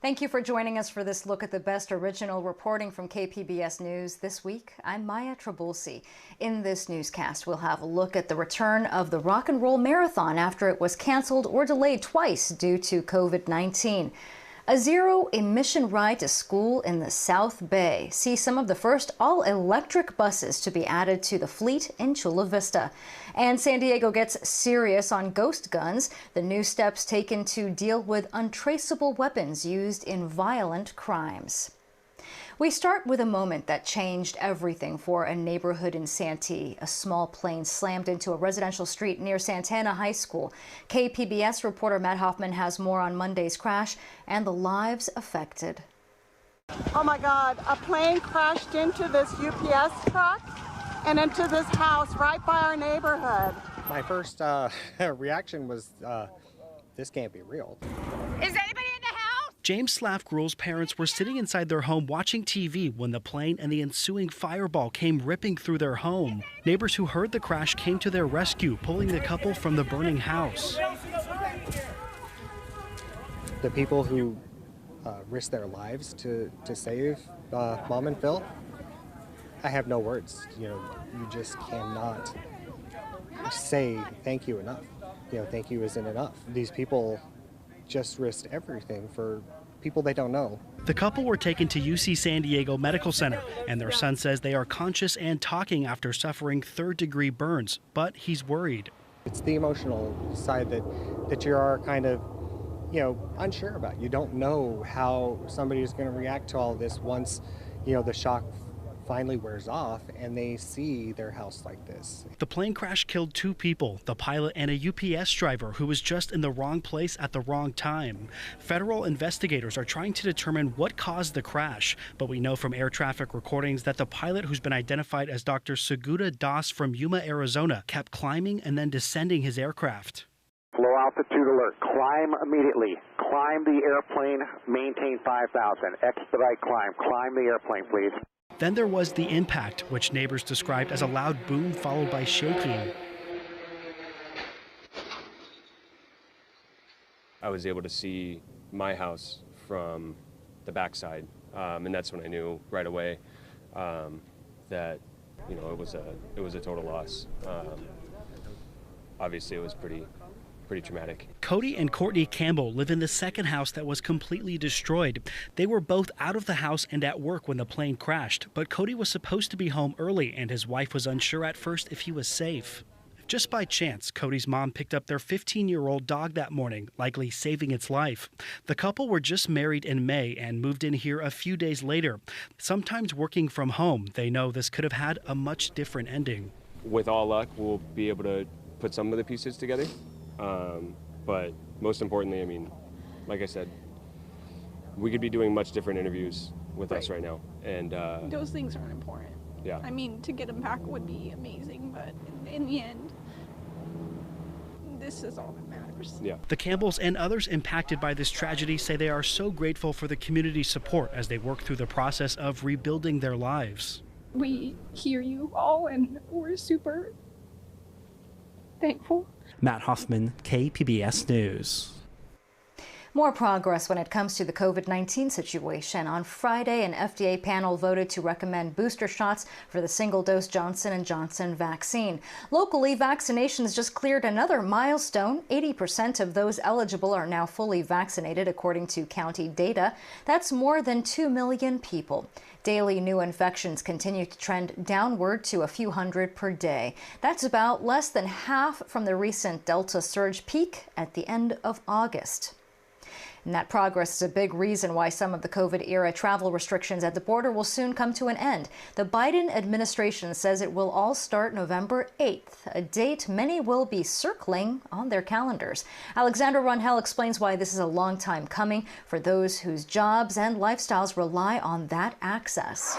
Thank you for joining us for this look at the best original reporting from KPBS News this week. I'm Maya Trabulsi. In this newscast, we'll have a look at the return of the Rock and Roll Marathon after it was canceled or delayed twice due to COVID-19. A zero-emission ride to school in the South Bay sees some of the first all-electric buses to be added to the fleet in Chula Vista. And San Diego gets serious on ghost guns, the new steps taken to deal with untraceable weapons used in violent crimes. We start with a moment that changed everything for a neighborhood in Santee. A small plane slammed into a residential street near Santana High School. KPBS reporter Matt Hoffman has more on Monday's crash and the lives affected. Oh my God, a plane crashed into this UPS truck and into this house right by our neighborhood. My first reaction was, this can't be real. Is anybody in the house? James Slaff-Gruel's parents were sitting inside their home watching TV when the plane and the ensuing fireball came ripping through their home. Neighbors who heard the crash came to their rescue, pulling the couple from the burning house. The people who risked their lives to save Mom and Phil, I have no words. You just cannot say thank you enough. Thank you isn't enough. These people just risked everything for people they don't know. The couple were taken to UC San Diego Medical Center, and their son says they are conscious and talking after suffering third-degree burns, but he's worried. It's the emotional side that you are kind of, unsure about. You don't know how somebody is going to react to all this once, the shock finally wears off and they see their house like this. The plane crash killed 2 people, the pilot and a UPS driver who was just in the wrong place at the wrong time. Federal investigators are trying to determine what caused the crash, but we know from air traffic recordings that the pilot, who's been identified as Dr. Seguda Das from Yuma, Arizona, kept climbing and then descending his aircraft. Low altitude alert. Climb immediately. Climb the airplane. Maintain 5,000. Expedite climb. Climb the airplane, please. Then there was the impact, which neighbors described as a loud boom followed by shaking. I was able to see my house from the backside, and that's when I knew right away that it was a total loss. Obviously, it was pretty traumatic. Cody and Courtney Campbell live in the second house that was completely destroyed. They were both out of the house and at work when the plane crashed, but Cody was supposed to be home early and his wife was unsure at first if he was safe. Just by chance, Cody's mom picked up their 15-year-old dog that morning, likely saving its life. The couple were just married in May and moved in here a few days later. Sometimes working from home, they know this could have had a much different ending. With all luck, we'll be able to put some of the pieces together. But most importantly, like I said, we could be doing much different interviews with us right now. And Those things aren't important. Yeah. To get them back would be amazing, but in the end, this is all that matters. Yeah. The Campbells and others impacted by this tragedy say they are so grateful for the community support as they work through the process of rebuilding their lives. We hear you all, and we're super thankful. Matt Hoffman, KPBS News. More progress when it comes to the COVID-19 situation. On Friday, an FDA panel voted to recommend booster shots for the single-dose Johnson & Johnson vaccine. Locally, vaccinations just cleared another milestone. 80% of those eligible are now fully vaccinated, according to county data. That's more than 2 million people. Daily new infections continue to trend downward to a few hundred per day. That's about less than half from the recent Delta surge peak at the end of August. And that progress is a big reason why some of the COVID-era travel restrictions at the border will soon come to an end. The Biden administration says it will all start November 8th, a date many will be circling on their calendars. Alexandra Runhel explains why this is a long time coming for those whose jobs and lifestyles rely on that access.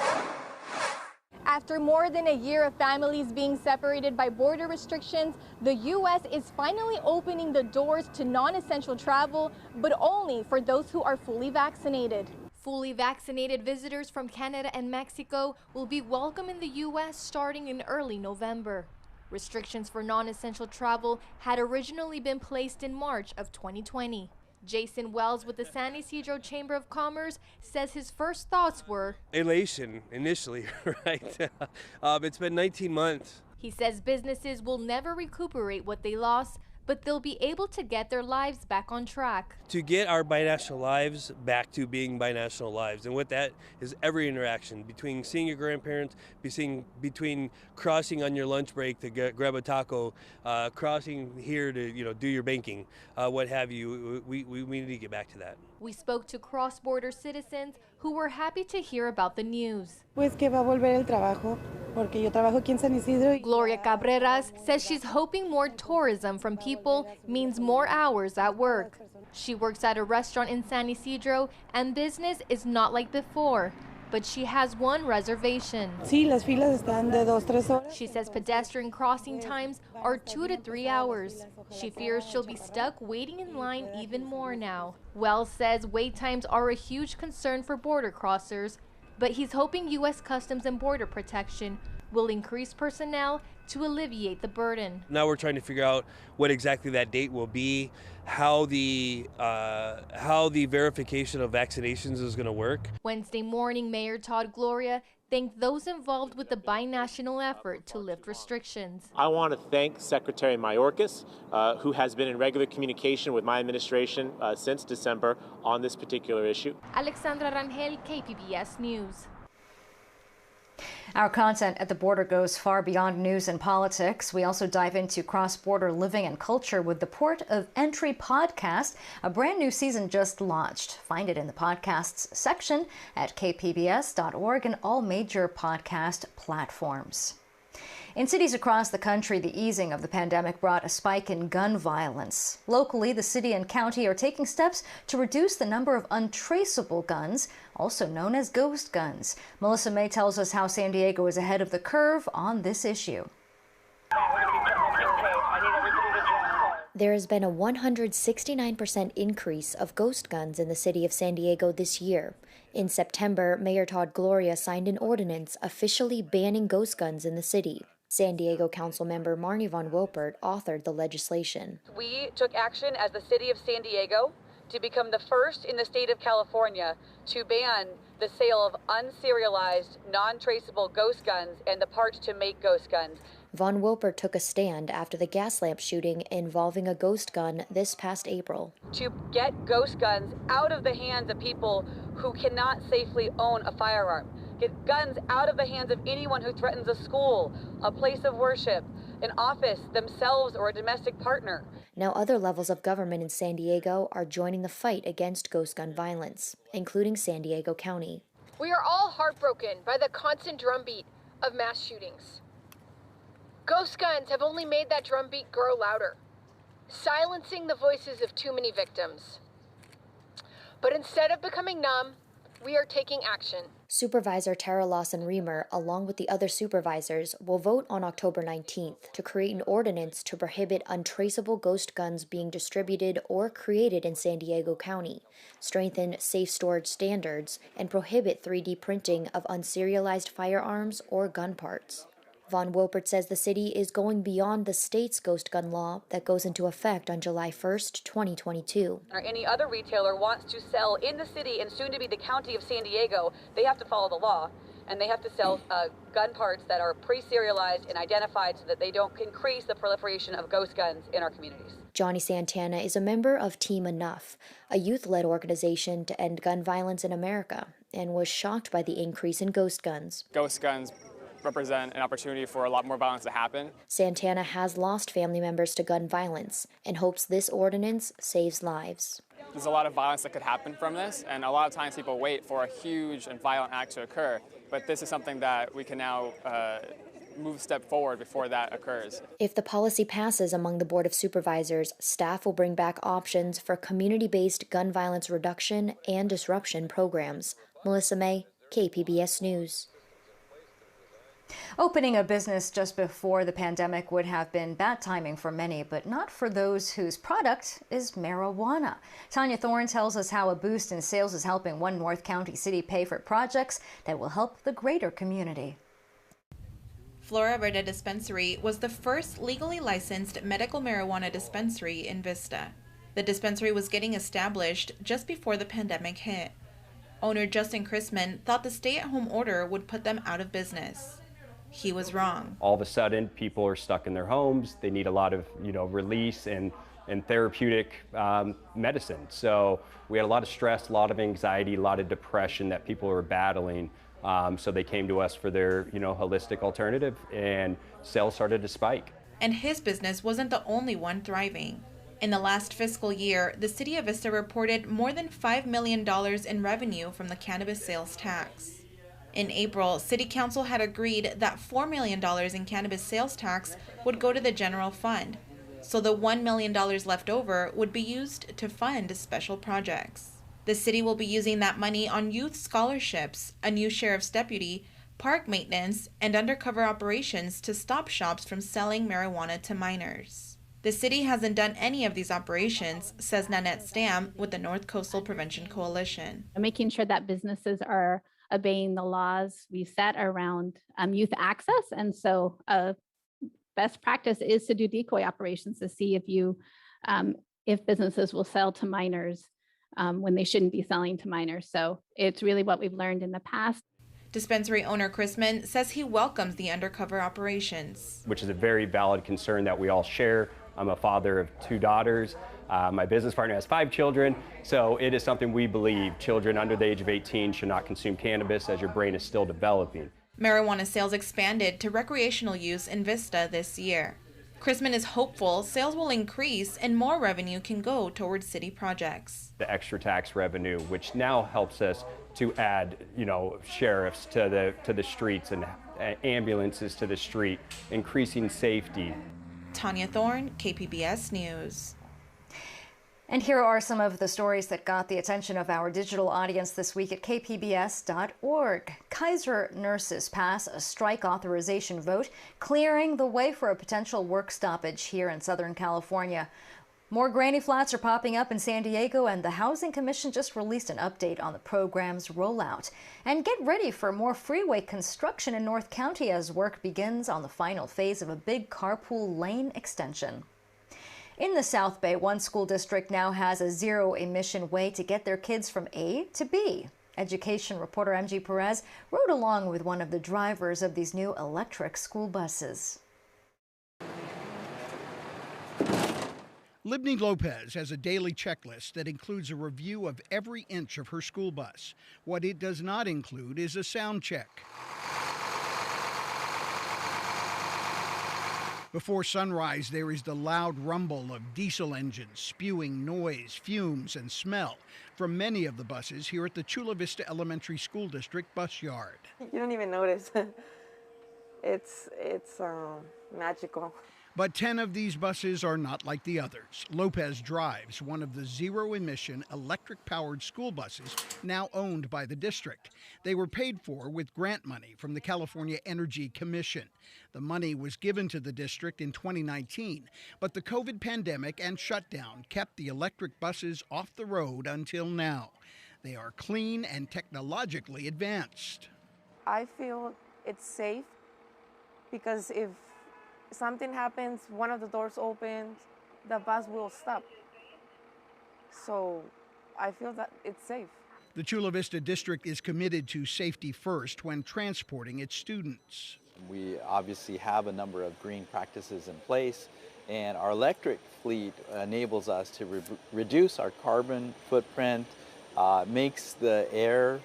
After more than a year of families being separated by border restrictions, the U.S. is finally opening the doors to non-essential travel, but only for those who are fully vaccinated. Fully vaccinated visitors from Canada and Mexico will be welcome in the U.S. starting in early November. Restrictions for non-essential travel had originally been placed in March of 2020. Jason Wells with the San Isidro Chamber of Commerce says his first thoughts were elation initially, right? It's been 19 months. He says businesses will never recuperate what they lost, but they'll be able to get their lives back on track. To get our binational lives back to being binational lives, and what that is, every interaction between seeing your grandparents, between crossing on your lunch break to grab a taco, crossing here to do your banking, what have you. We need to get back to that. We spoke to cross-border citizens who were happy to hear about the news. Pues que va a volver el trabajo, porque yo trabajo aquí en San Isidro. Gloria Cabreras says she's hoping more tourism from people means more hours at work. She works at a restaurant in San Isidro, and business is not like before. But she has one reservation. Sí, las filas están de 2-3 horas. She says pedestrian crossing times are 2 to 3 hours. She fears she'll be stuck waiting in line even more now. Wells says wait times are a huge concern for border crossers, but he's hoping U.S. Customs and Border Protection will increase personnel to alleviate the burden. Now we're trying to figure out what exactly that date will be, how the verification of vaccinations is going to work. Wednesday morning, Mayor Todd Gloria thanked those involved with the binational effort to lift restrictions. I want to thank Secretary Mayorkas, who has been in regular communication with my administration since December on this particular issue. Alexandra Rangel, KPBS News. Our content at the border goes far beyond news and politics. We also dive into cross-border living and culture with the Port of Entry podcast. A brand new season just launched. Find it in the podcasts section at kpbs.org and all major podcast platforms. In cities across the country, the easing of the pandemic brought a spike in gun violence. Locally, the city and county are taking steps to reduce the number of untraceable guns, also known as ghost guns. Melissa May tells us how San Diego is ahead of the curve on this issue. There has been a 169% increase of ghost guns in the city of San Diego this year. In September, Mayor Todd Gloria signed an ordinance officially banning ghost guns in the city. San Diego Councilmember Marnie Von Wilpert authored the legislation. We took action as the city of San Diego to become the first in the state of California to ban the sale of unserialized, non-traceable ghost guns and the parts to make ghost guns. Von Wilpert took a stand after the gas lamp shooting involving a ghost gun this past April. To get ghost guns out of the hands of people who cannot safely own a firearm. Get guns out of the hands of anyone who threatens a school, a place of worship, an office, themselves, or a domestic partner. Now other levels of government in San Diego are joining the fight against ghost gun violence, including San Diego County. We are all heartbroken by the constant drumbeat of mass shootings. Ghost guns have only made that drumbeat grow louder, silencing the voices of too many victims. But instead of becoming numb, we are taking action. Supervisor Tara Lawson-Remer, along with the other supervisors, will vote on October 19th to create an ordinance to prohibit untraceable ghost guns being distributed or created in San Diego County, strengthen safe storage standards, and prohibit 3D printing of unserialized firearms or gun parts. Von Wilpert says the city is going beyond the state's ghost gun law that goes into effect on July 1st, 2022. Or any other retailer wants to sell in the city and soon to be the county of San Diego, they have to follow the law. And they have to sell gun parts that are pre-serialized and identified so that they don't increase the proliferation of ghost guns in our communities. Johnny Santana is a member of Team Enough, a youth-led organization to end gun violence in America, and was shocked by the increase in ghost guns. Ghost guns represent an opportunity for a lot more violence to happen. Santana has lost family members to gun violence and hopes this ordinance saves lives. There's a lot of violence that could happen from this, and a lot of times people wait for a huge and violent act to occur, but this is something that we can now move a step forward before that occurs. If the policy passes among the Board of Supervisors, staff will bring back options for community-based gun violence reduction and disruption programs. Melissa May, KPBS News. Opening a business just before the pandemic would have been bad timing for many, but not for those whose product is marijuana. Tanya Thorne tells us how a boost in sales is helping one North County city pay for projects that will help the greater community. Flora Verde Dispensary was the first legally licensed medical marijuana dispensary in Vista. The dispensary was getting established just before the pandemic hit. Owner Justin Chrisman thought the stay-at-home order would put them out of business. He was wrong. All of a sudden, people are stuck in their homes. They need a lot of, release and therapeutic medicine. So we had a lot of stress, a lot of anxiety, a lot of depression that people were battling. So they came to us for their, holistic alternative, and sales started to spike. And his business wasn't the only one thriving. In the last fiscal year, the city of Vista reported more than $5 million in revenue from the cannabis sales tax. In April, City Council had agreed that $4 million in cannabis sales tax would go to the general fund, so the $1 million left over would be used to fund special projects. The city will be using that money on youth scholarships, a new sheriff's deputy, park maintenance, and undercover operations to stop shops from selling marijuana to minors. The city hasn't done any of these operations, says Nanette Stam with the North Coastal Prevention Coalition. Making sure that businesses are obeying the laws we set around youth access. And so best practice is to do decoy operations to see if businesses will sell to minors when they shouldn't be selling to minors. So it's really what we've learned in the past. Dispensary owner Chrisman says he welcomes the undercover operations. Which is a very valid concern that we all share. I'm a father of 2 daughters. My business partner has 5 children, so it is something we believe children under the age of 18 should not consume cannabis as your brain is still developing. Marijuana sales expanded to recreational use in Vista this year. Chrisman is hopeful sales will increase and more revenue can go towards city projects. The extra tax revenue, which now helps us to add, sheriffs to the streets and ambulances to the street, increasing safety. Tanya Thorne, KPBS News. And here are some of the stories that got the attention of our digital audience this week at kpbs.org. Kaiser nurses pass a strike authorization vote, clearing the way for a potential work stoppage here in Southern California. More granny flats are popping up in San Diego, and the Housing Commission just released an update on the program's rollout. And get ready for more freeway construction in North County as work begins on the final phase of a big carpool lane extension. In the South Bay, one school district now has a zero-emission way to get their kids from A to B. Education reporter MG Perez rode along with one of the drivers of these new electric school buses. Libni Lopez has a daily checklist that includes a review of every inch of her school bus. What it does not include is a sound check. Before sunrise, there is the loud rumble of diesel engines spewing noise, fumes, and smell from many of the buses here at the Chula Vista Elementary School District bus yard. You don't even notice. It's magical. But 10 of these buses are not like the others. Lopez drives one of the zero-emission electric-powered school buses now owned by the district. They were paid for with grant money from the California Energy Commission. The money was given to the district in 2019, but the COVID pandemic and shutdown kept the electric buses off the road until now. They are clean and technologically advanced. I feel it's safe because if something happens, one of the doors opens, the bus will stop. So I feel that it's safe. The Chula Vista District is committed to safety first when transporting its students. We obviously have a number of green practices in place, and our electric fleet enables us to reduce our carbon footprint, makes the air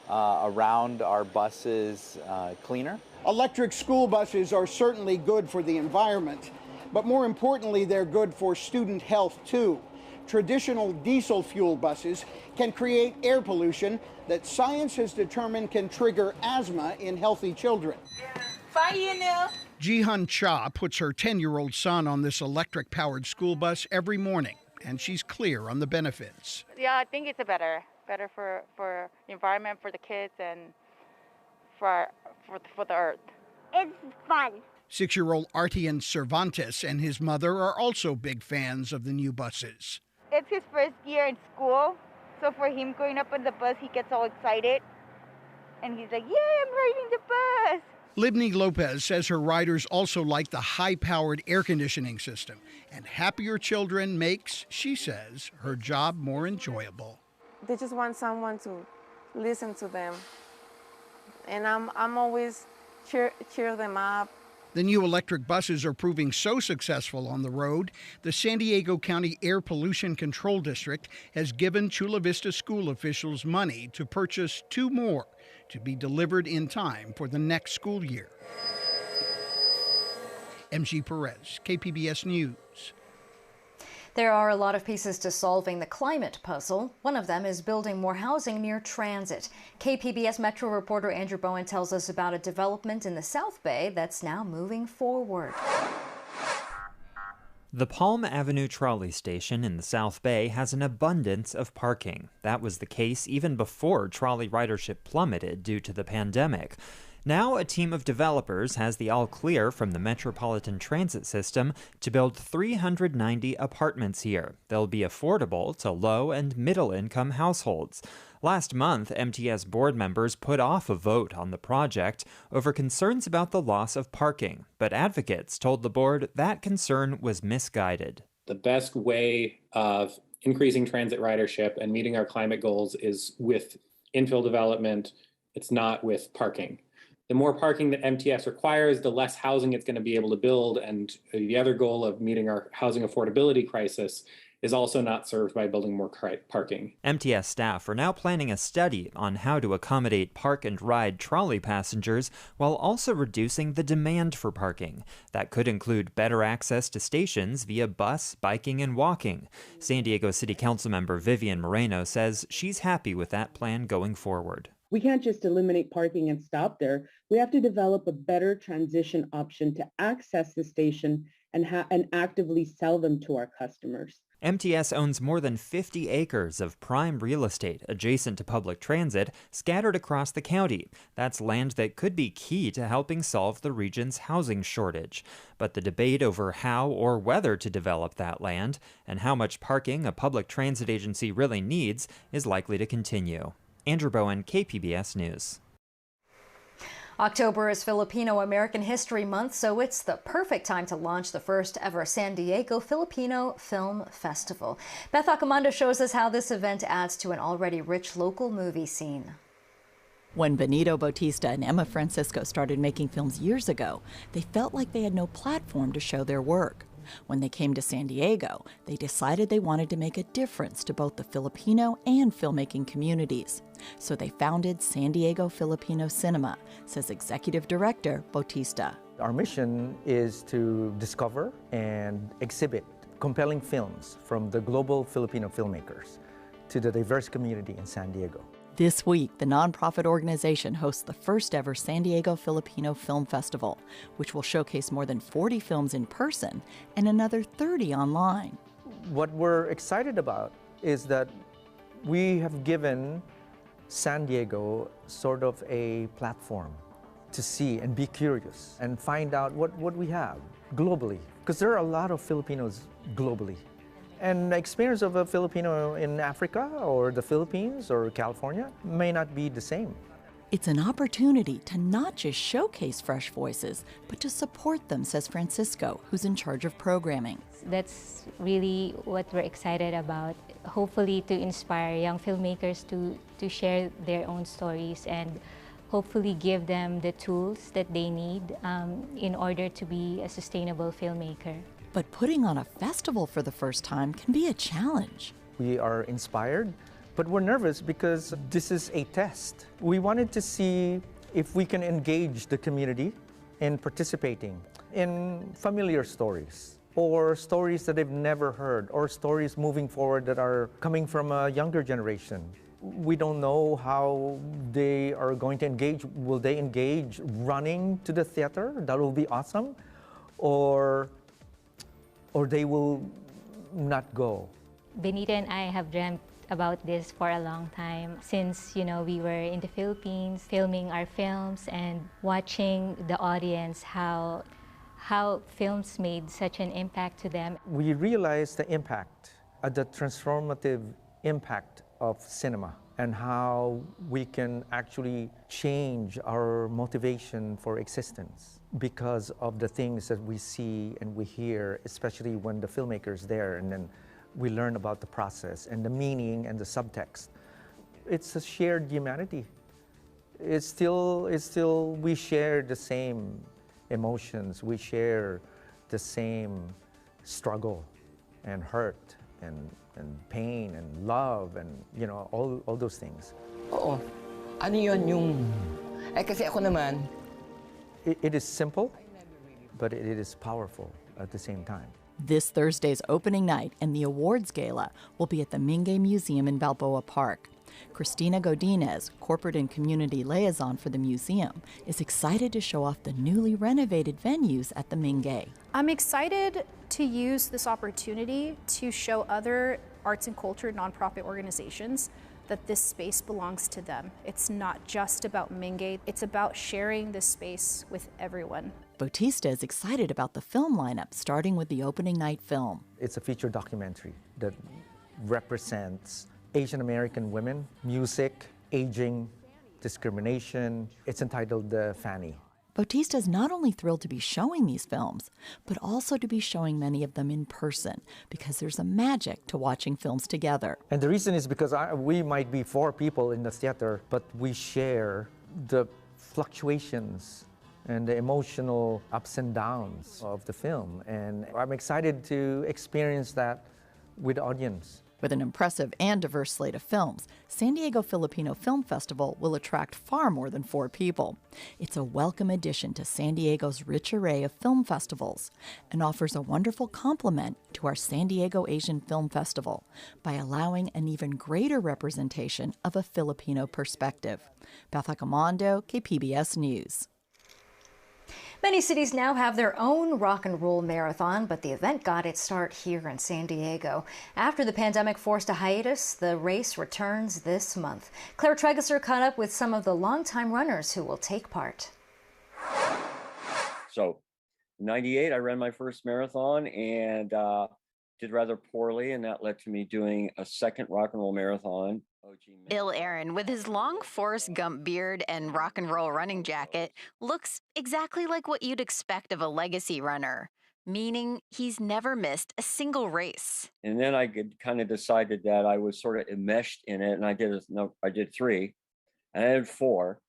around our buses cleaner. Electric school buses are certainly good for the environment, but more importantly, they're good for student health too. Traditional diesel fuel buses can create air pollution that science has determined can trigger asthma in healthy children. Jihan Cha puts her 10-year-old son on this electric-powered school bus every morning, and she's clear on the benefits. Yeah, I think it's better for the environment, for the kids, and for the earth. It's fun. 6-year-old Artian Cervantes and his mother are also big fans of the new buses. It's his first year in school, so for him going up on the bus, he gets all excited. And he's like, "Yay, I'm riding the bus!" Libni Lopez says her riders also like the high-powered air conditioning system, and happier children makes, she says, her job more enjoyable. They just want someone to listen to them, and I'm always cheer them up. The new electric buses are proving so successful on the road, the San Diego County Air Pollution Control District has given Chula Vista school officials money to purchase 2 more to be delivered in time for the next school year. MG Perez, KPBS News. There are a lot of pieces to solving the climate puzzle. One of them is building more housing near transit. KPBS Metro reporter Andrew Bowen tells us about a development in the South Bay that's now moving forward. The Palm Avenue trolley station in the South Bay has an abundance of parking. That was the case even before trolley ridership plummeted due to the pandemic. Now a team of developers has the all-clear from the Metropolitan Transit System to build 390 apartments here. They'll be affordable to low- and middle-income households. Last month, MTS board members put off a vote on the project over concerns about the loss of parking, but advocates told the board that concern was misguided. The best way of increasing transit ridership and meeting our climate goals is with infill development. It's not with parking. The more parking that MTS requires, the less housing it's going to be able to build. And the other goal of meeting our housing affordability crisis is also not served by building more parking. MTS staff are now planning a study on how to accommodate park and ride trolley passengers while also reducing the demand for parking. That could include better access to stations via bus, biking, and walking. San Diego City Council member Vivian Moreno says she's happy with that plan going forward. We can't just eliminate parking and stop there. We have to develop a better transition option to access the station and actively sell them to our customers. MTS owns more than 50 acres of prime real estate adjacent to public transit scattered across the county. That's land that could be key to helping solve the region's housing shortage. But the debate over how or whether to develop that land and how much parking a public transit agency really needs is likely to continue. Andrew Bowen, KPBS News. October is Filipino American History Month, so it's the perfect time to launch the first ever San Diego Filipino Film Festival. Beth Accomando shows us how this event adds to an already rich local movie scene. When Benito Bautista and Emma Francisco started making films years ago, they felt like they had no platform to show their work. When they came to San Diego, they decided they wanted to make a difference to both the Filipino and filmmaking communities. So they founded San Diego Filipino Cinema, says Executive Director Bautista. Our mission is to discover and exhibit compelling films from the global Filipino filmmakers to the diverse community in San Diego. This week, the nonprofit organization hosts the first ever San Diego Filipino Film Festival, which will showcase more than 40 films in person and another 30 online. What we're excited about is that we have given San Diego sort of a platform to see and be curious and find out what we have globally, because there are a lot of Filipinos globally. And the experience of a Filipino in Africa or the Philippines or California may not be the same. It's an opportunity to not just showcase fresh voices, but to support them, says Francisco, who's in charge of programming. That's really what we're excited about, hopefully to inspire young filmmakers to share their own stories and hopefully give them the tools that they need in order to be a sustainable filmmaker. But putting on a festival for the first time can be a challenge. We are inspired, but we're nervous because this is a test. We wanted to see if we can engage the community in participating in familiar stories or stories that they've never heard or stories moving forward that are coming from a younger generation. We don't know how they are going to engage. Will they engage running to the theater? That will be awesome. Or they will not go. Benita and I have dreamt about this for a long time since, we were in the Philippines filming our films and watching the audience, how films made such an impact to them. We realized the impact, the transformative impact of cinema and how we can actually change our motivation for existence because of the things that we see and we hear, especially when the filmmaker's there, and then we learn about the process and the meaning and the subtext. It's a shared humanity. It's still we share the same emotions, we share the same struggle and hurt and pain and love and all those things. Oo. Ano yun yung kasi ako naman. It is simple, but it is powerful at the same time. This Thursday's opening night and the awards gala will be at the Mingay Museum in Balboa Park. Christina Godinez, corporate and community liaison for the museum, is excited to show off the newly renovated venues at the Mingay. I'm excited to use this opportunity to show other arts and culture nonprofit organizations that this space belongs to them. It's not just about Mingay, it's about sharing this space with everyone. Bautista is excited about the film lineup, starting with the opening night film. It's a feature documentary that represents Asian American women, music, aging, discrimination. It's entitled Fanny. Bautista is not only thrilled to be showing these films, but also to be showing many of them in person, because there's a magic to watching films together. And the reason is because we might be 4 people in the theater, but we share the fluctuations and the emotional ups and downs of the film. And I'm excited to experience that with the audience. With an impressive and diverse slate of films, San Diego Filipino Film Festival will attract far more than 4 people. It's a welcome addition to San Diego's rich array of film festivals and offers a wonderful complement to our San Diego Asian Film Festival by allowing an even greater representation of a Filipino perspective. Beth Accomando, KPBS News. Many cities now have their own rock and roll marathon, but the event got its start here in San Diego. After the pandemic forced a hiatus, the race returns this month. Claire Tregesser caught up with some of the longtime runners who will take part. So, in '98, I ran my first marathon and did rather poorly, and that led to me doing a second rock and roll marathon. Bill Aaron, with his long Forrest Gump beard and rock and roll running jacket, looks exactly like what you'd expect of a legacy runner, meaning he's never missed a single race. And then I kind of decided that I was sort of enmeshed in it, and I did 3, and I did 4.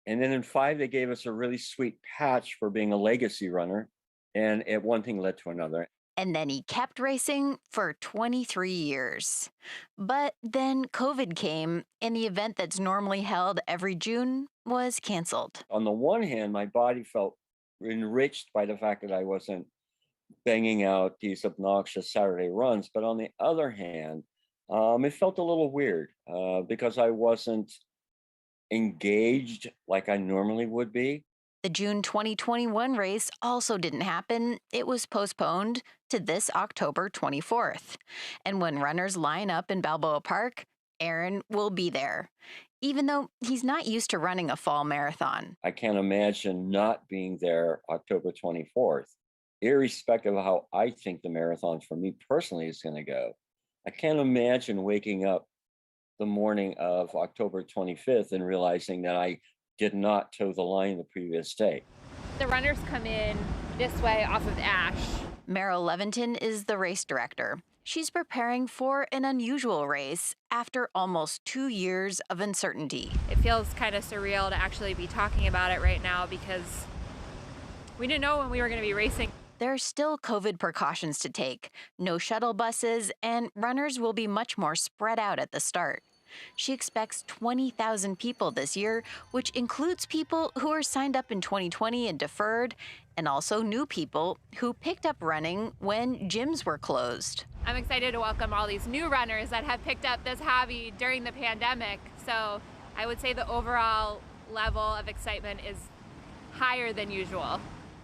And then in 5, they gave us a really sweet patch for being a legacy runner, and one thing led to another. And then he kept racing for 23 years. But then COVID came, and the event that's normally held every June was canceled. On the one hand, my body felt enriched by the fact that I wasn't banging out these obnoxious Saturday runs. But on the other hand, it felt a little weird because I wasn't engaged like I normally would be. The June 2021 race also didn't happen. It was postponed to this October 24th. And when runners line up in Balboa Park, Aaron will be there, even though he's not used to running a fall marathon. I can't imagine not being there October 24th, irrespective of how I think the marathon for me personally is going to go. I can't imagine waking up the morning of October 25th and realizing that I did not toe the line the previous day. The runners come in this way off of Ash. Meryl Leventon is the race director. She's preparing for an unusual race after almost 2 years of uncertainty. It feels kind of surreal to actually be talking about it right now because we didn't know when we were going to be racing. There are still COVID precautions to take, no shuttle buses, and runners will be much more spread out at the start. She expects 20,000 people this year, which includes people who are signed up in 2020 and deferred, and also new people who picked up running when gyms were closed. I'm excited to welcome all these new runners that have picked up this hobby during the pandemic. So I would say the overall level of excitement is higher than usual.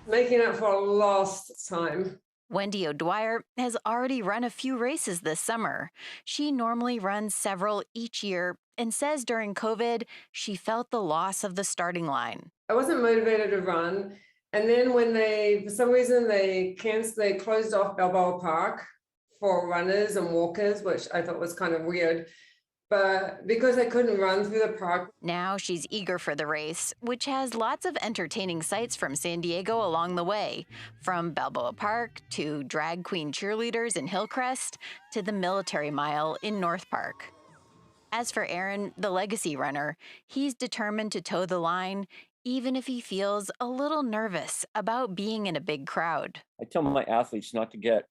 Making up for lost time. Wendy O'Dwyer has already run a few races this summer. She normally runs several each year and says during COVID, she felt the loss of the starting line. I wasn't motivated to run. And then when for some reason, they closed off Balboa Park for runners and walkers, which I thought was kind of weird. but because I couldn't run through the park. Now she's eager for the race, which has lots of entertaining sights from San Diego along the way, from Balboa Park to drag queen cheerleaders in Hillcrest to the Military Mile in North Park. As for Aaron, the legacy runner, he's determined to toe the line, even if he feels a little nervous about being in a big crowd. I tell my athletes not to get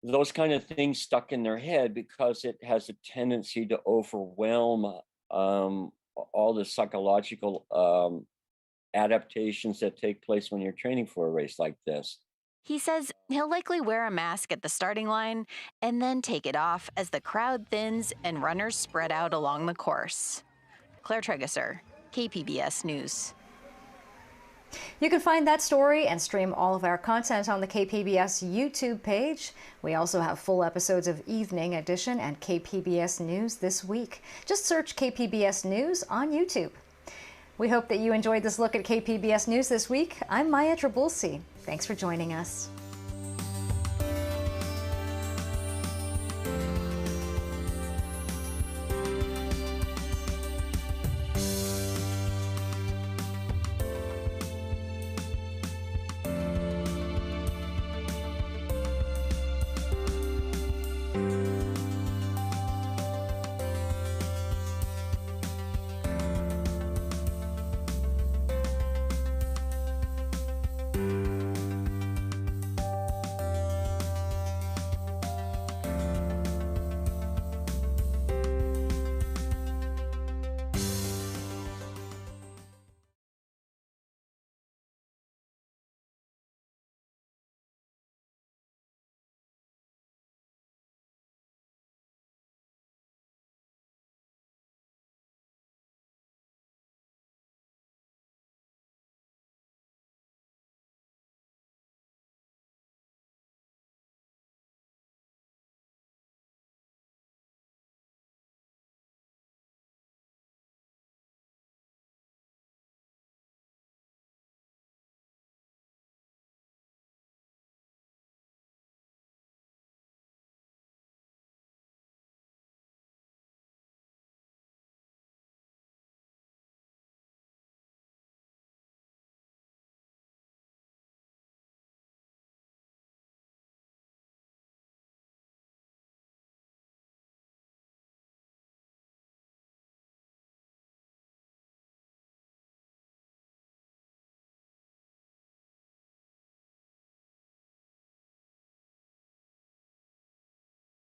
those kind of things stuck in their head because it has a tendency to overwhelm all the psychological adaptations that take place when you're training for a race like this. He says he'll likely wear a mask at the starting line and then take it off as the crowd thins and runners spread out along the course. Claire Tregesser, KPBS News. You can find that story and stream all of our content on the KPBS YouTube page. We also have full episodes of Evening Edition and KPBS News This Week. Just search KPBS News on YouTube. We hope that you enjoyed this look at KPBS News This Week. I'm Maya Trabulsi. Thanks for joining us.